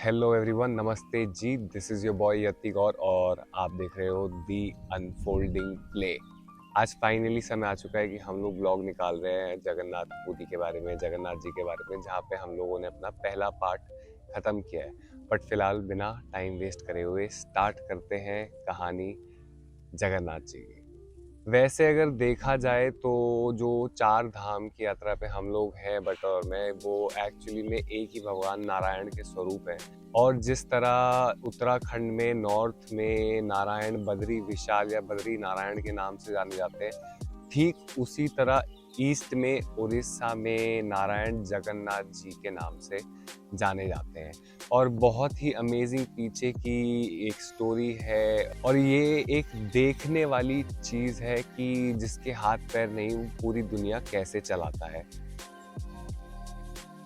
Hello everyone, नमस्ते जी। This is your boy यति गौर और आप देख रहे हो दी अनफोल्डिंग प्ले। आज फाइनली समय आ चुका है कि हम लोग ब्लॉग निकाल रहे हैं जगन्नाथ पुरी के बारे में, जगन्नाथ जी के बारे में, जहाँ पे हम लोगों ने अपना पहला पार्ट ख़त्म किया है। बट फिलहाल बिना टाइम वेस्ट करे हुए स्टार्ट करते हैं कहानी जगन्नाथ जी की। वैसे अगर देखा जाए तो जो चार धाम की यात्रा पे हम लोग हैं बटौर में, वो एक्चुअली में एक ही भगवान नारायण के स्वरूप है। और जिस तरह उत्तराखंड में नॉर्थ में नारायण बद्री विशाल या बद्री नारायण के नाम से जाने जाते हैं, ठीक उसी तरह ईस्ट में उड़ीसा में नारायण जगन्नाथ जी के नाम से जाने जाते हैं। और बहुत ही अमेजिंग पीछे की एक स्टोरी है और ये एक देखने वाली चीज़ है कि जिसके हाथ पैर नहीं वो पूरी दुनिया कैसे चलाता है।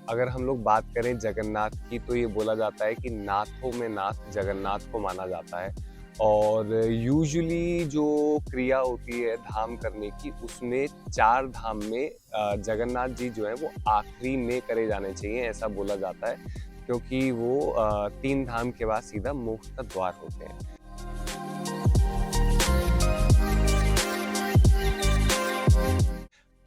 अगर हम लोग बात करें जगन्नाथ की तो ये बोला जाता है कि नाथों में नाथ जगन्नाथ को माना जाता है। और यूजुअली जो क्रिया होती है धाम करने की, उसमें चार धाम में जगन्नाथ जी जो है वो आखिरी में करे जाने चाहिए, ऐसा बोला जाता है, क्योंकि वो तीन धाम के बाद सीधा मोक्ष का द्वार होते हैं।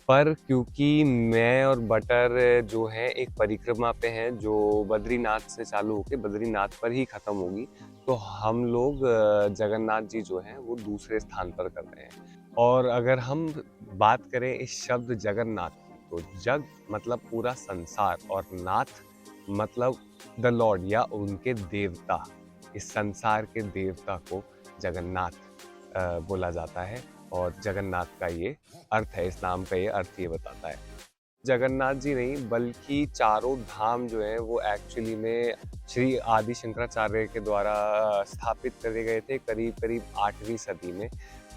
पर क्योंकि मैं और बटर जो है एक परिक्रमा पे हैं जो बद्रीनाथ से चालू होके बद्रीनाथ पर ही खत्म होगी, तो हम लोग जगन्नाथ जी जो हैं वो दूसरे स्थान पर कर रहे हैं। और अगर हम बात करें इस शब्द जगन्नाथ की, तो जग मतलब पूरा संसार और नाथ मतलब द लॉर्ड या उनके देवता। इस संसार के देवता को जगन्नाथ बोला जाता है और जगन्नाथ का ये अर्थ है, इस नाम का ये अर्थ ये बताता है। जगन्नाथ जी नहीं बल्कि चारों धाम जो हैं वो एक्चुअली में श्री आदि शंकराचार्य के द्वारा स्थापित करे गए थे करीब करीब 8वीं सदी में।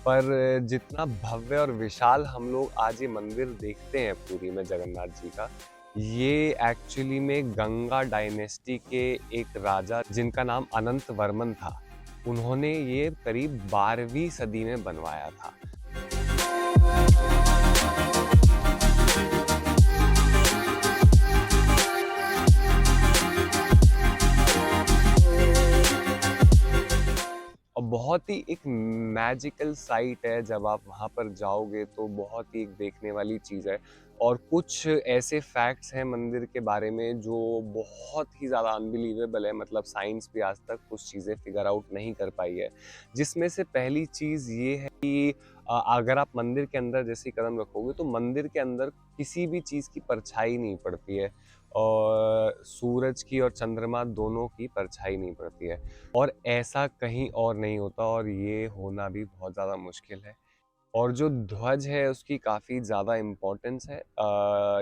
पर जितना भव्य और विशाल हम लोग आज ये मंदिर देखते हैं पुरी में जगन्नाथ जी का, ये एक्चुअली में गंगा डायनेस्टी के एक राजा जिनका नाम अनंतवर्मन था, उन्होंने ये करीब 12वीं सदी में बनवाया था। और बहुत ही एक मैजिकल साइट है, जब आप वहाँ पर जाओगे तो बहुत ही एक देखने वाली चीज़ है। और कुछ ऐसे फैक्ट्स हैं मंदिर के बारे में जो बहुत ही ज़्यादा अनबिलीवेबल है, मतलब साइंस भी आज तक कुछ चीज़ें फिगर आउट नहीं कर पाई है। जिसमें से पहली चीज़ ये है कि अगर आप मंदिर के अंदर जैसे ही कदम रखोगे तो मंदिर के अंदर किसी भी चीज़ की परछाई नहीं पड़ती है, और सूरज की और चंद्रमा दोनों की परछाई नहीं पड़ती है। और ऐसा कहीं और नहीं होता, और ये होना भी बहुत ज़्यादा मुश्किल है। और जो ध्वज है उसकी काफ़ी ज़्यादा इम्पोर्टेंस है।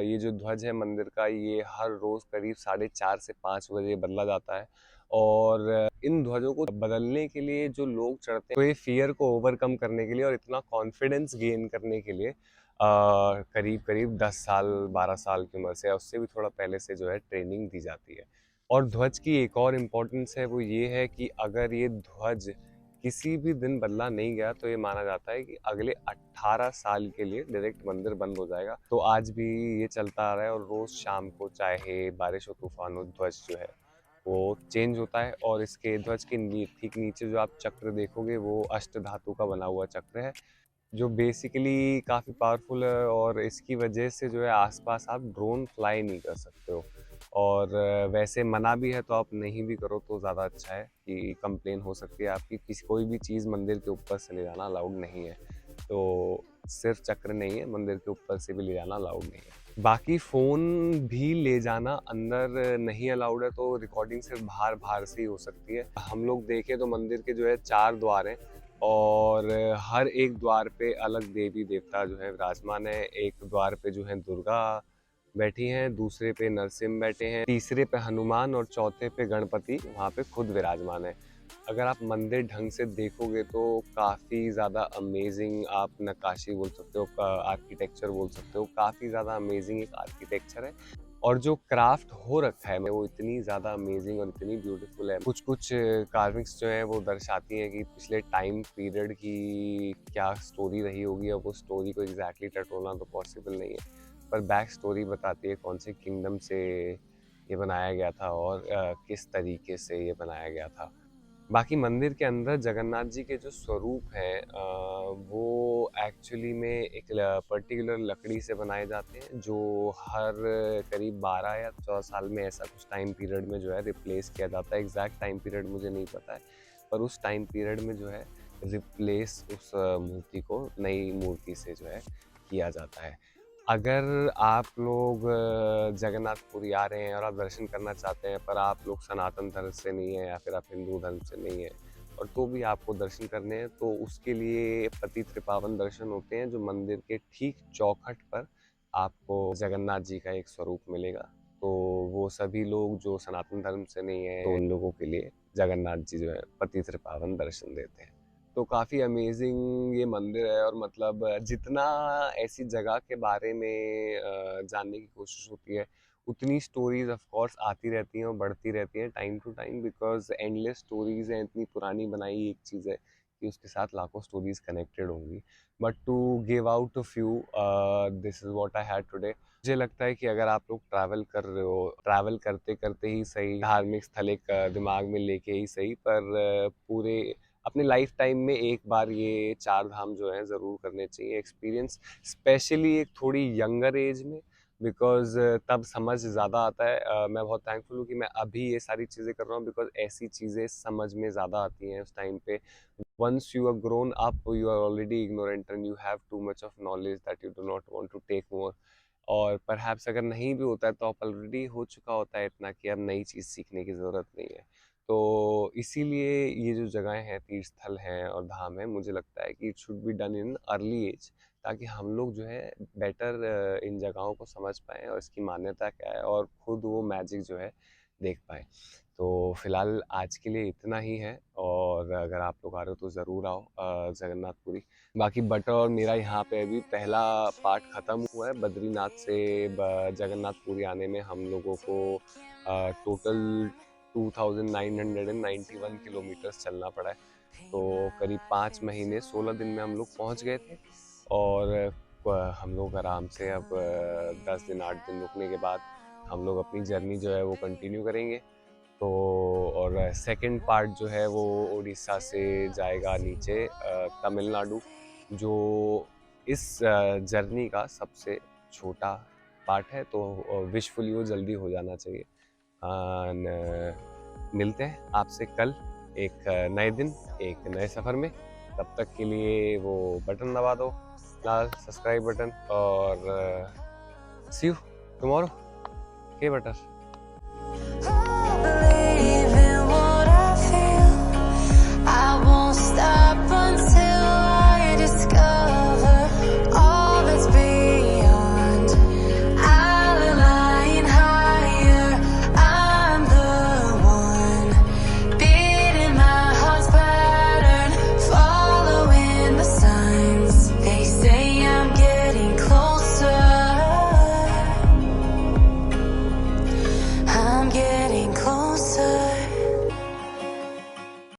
ये जो ध्वज है मंदिर का, ये हर रोज़ करीब 4:30 से 5 बजे बदला जाता है। और इन ध्वजों को बदलने के लिए जो लोग चढ़ते हैं, तो ये फियर को ओवरकम करने के लिए और इतना कॉन्फिडेंस गेन करने के लिए करीब करीब 10 साल 12 साल की उम्र से या उससे भी थोड़ा पहले से जो है ट्रेनिंग दी जाती है। और ध्वज की एक और इम्पोर्टेंस है, वो ये है कि अगर ये ध्वज किसी भी दिन बदला नहीं गया तो ये माना जाता है कि अगले 18 साल के लिए डायरेक्ट मंदिर बंद हो जाएगा। तो आज भी ये चलता आ रहा है, और रोज शाम को चाहे बारिश हो तूफान हो, ध्वज जो है वो चेंज होता है। और इसके ध्वज के ठीक नीचे जो आप चक्र देखोगे वो अष्ट धातु का बना हुआ चक्र है, जो बेसिकली काफ़ी पावरफुल है। और इसकी वजह से जो है आसपास आप ड्रोन फ्लाई नहीं कर सकते हो। और वैसे मना भी है, तो आप नहीं भी करो तो ज़्यादा अच्छा है, कि कंप्लेन हो सकती है आपकी। किसी कोई भी चीज़ मंदिर के ऊपर से ले जाना अलाउड नहीं है। तो सिर्फ चक्र नहीं है, मंदिर के ऊपर से भी ले जाना अलाउड नहीं है। बाकी फ़ोन भी ले जाना अंदर नहीं अलाउड है, तो रिकॉर्डिंग सिर्फ बाहर बाहर से ही हो सकती है। हम लोग देखें तो मंदिर के जो है 4 द्वार हैं, और हर एक द्वार पे अलग देवी देवता जो है विराजमान है। एक द्वार पे जो है दुर्गा बैठी हैं, दूसरे पे नरसिंह बैठे हैं, तीसरे पे हनुमान और चौथे पे गणपति वहाँ पे खुद विराजमान है। अगर आप मंदिर ढंग से देखोगे तो काफ़ी ज़्यादा अमेजिंग आप नक्काशी बोल सकते हो, आर्किटेक्चर बोल सकते हो, काफ़ी ज़्यादा अमेजिंग एक आर्किटेक्चर है। और जो क्राफ्ट हो रखा है वो इतनी ज़्यादा अमेजिंग और इतनी ब्यूटीफुल है। कुछ कुछ कार्विंग्स जो हैं वो दर्शाती हैं कि पिछले टाइम पीरियड की क्या स्टोरी रही होगी। और वो स्टोरी को एग्जैक्टली टटोलना तो पॉसिबल नहीं है, पर बैक स्टोरी बताती है कौन से किंगडम से ये बनाया गया था और किस तरीके से ये बनाया गया था। बाकी मंदिर के अंदर जगन्नाथ जी के जो स्वरूप हैं वो एक्चुअली में एक पर्टिकुलर लकड़ी से बनाए जाते हैं, जो हर करीब 12 या 14 साल में ऐसा कुछ टाइम पीरियड में जो है रिप्लेस किया जाता है। एग्जैक्ट टाइम पीरियड मुझे नहीं पता है, पर उस टाइम पीरियड में जो है रिप्लेस उस मूर्ति को नई मूर्ति से जो है किया जाता है। अगर आप लोग जगन्नाथपुरी आ रहे हैं और आप दर्शन करना चाहते हैं, पर आप लोग सनातन धर्म से नहीं है या फिर आप हिंदू धर्म से नहीं है, और तो भी आपको दर्शन करने हैं, तो उसके लिए पतित पावन दर्शन होते हैं, जो मंदिर के ठीक चौखट पर आपको जगन्नाथ जी का एक स्वरूप मिलेगा। तो वो सभी लोग जो सनातन धर्म से नहीं है, तो उन लोगों के लिए जगन्नाथ जी जो है पतित पावन दर्शन देते हैं। तो काफ़ी अमेजिंग ये मंदिर है, और मतलब जितना ऐसी जगह के बारे में जानने की कोशिश होती है, उतनी स्टोरीज ऑफ कोर्स आती रहती हैं और बढ़ती रहती हैं time to time, because endless stories हैं। इतनी पुरानी बनाई एक चीज़ है कि उसके साथ लाखों स्टोरीज कनेक्टेड होंगी। But to give out a few, this is what I had today. मुझे लगता है कि अगर आप लोग ट्रैवल कर रहे हो, ट्रैवल करते करते ही सही, धार्मिक स्थल एक दिमाग में लेके ही सही, पर पूरे अपने लाइफ टाइम में एक बार ये 4 धाम जो है ज़रूर करने चाहिए एक्सपीरियंस, स्पेशली एक थोड़ी यंगर एज में, बिकॉज तब समझ ज़्यादा आता है। मैं बहुत थैंकफुल हूँ कि मैं अभी ये सारी चीज़ें कर रहा हूँ, बिकॉज ऐसी चीज़ें समझ में ज़्यादा आती हैं उस टाइम पे। once you are grown up, you are already ignorant and you have too much of knowledge that you do not want to take more. और परहैप्स अगर नहीं भी होता है तो आप ऑलरेडी हो चुका होता है इतना कि अब नई चीज़ सीखने की ज़रूरत नहीं है। तो इसीलिए ये जो जगहें हैं, तीर्थ स्थल हैं और धाम है, मुझे लगता है कि it should be done in early age, ताकि हम लोग जो है बेटर इन जगहों को समझ पाएँ और इसकी मान्यता क्या है, और खुद वो मैजिक जो है देख पाएँ। तो फिलहाल आज के लिए इतना ही है, और अगर आप लोग आ रहे हो तो ज़रूर आओ जगन्नाथपुरी। बाकी बटर और मेरा यहाँ पे अभी पहला पार्ट ख़त्म हुआ है। बद्रीनाथ से जगन्नाथपुरी आने में हम लोगों को टोटल 2991 किलोमीटर्स चलना पड़ा है। तो करीब 5 महीने 16 दिन में हम लोग पहुँच गए थे, और हम लोग आराम से अब 10 दिन 8 दिन रुकने के बाद हम लोग अपनी जर्नी जो है वो कंटिन्यू करेंगे। तो और सेकंड पार्ट जो है वो उड़ीसा से जाएगा नीचे तमिलनाडु, जो इस जर्नी का सबसे छोटा पार्ट है। तो विशफुली वो जल्दी हो जाना चाहिए। मिलते हैं आपसे कल एक नए दिन, एक नए सफ़र में। तब तक के लिए वो बटन दबा दो, लाल सब्सक्राइब बटन, और सी यू टुमारो। Okay butter.